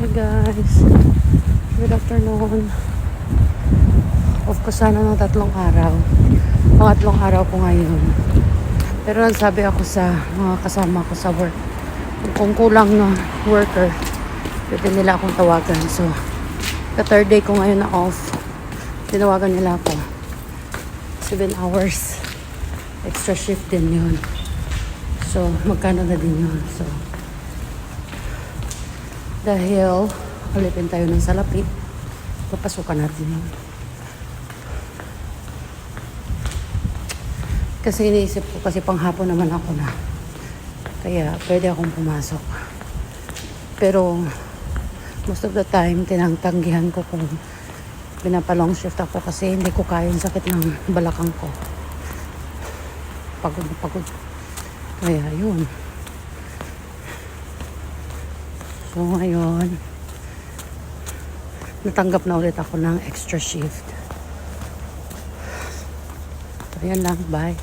Hey guys, good afternoon. Off ko sana ng 3 araw. Pangatlong araw ko ngayon. Pero nagsabi ako sa mga kasama ko sa work, kung kulang na worker, pwede nila akong tawagan. So, the third day ko ngayon na off, tinawagan nila ako. 7 hours. Extra shift din yun. So, magkano na din yun. So, dahil alipin tayo ng salapi, papasukan natin yun. Kasi iniisip ko, kasi panghapon naman ako na. Kaya pwede akong pumasok. Pero most of the time, tinangtanggihan ko kung pinapalong shift ako kasi hindi ko kaya yung sakit ng balakang ko. Pagod na pagod. Kaya yun. So ngayon, natanggap na ulit ako ng extra shift. So yan lang, bye.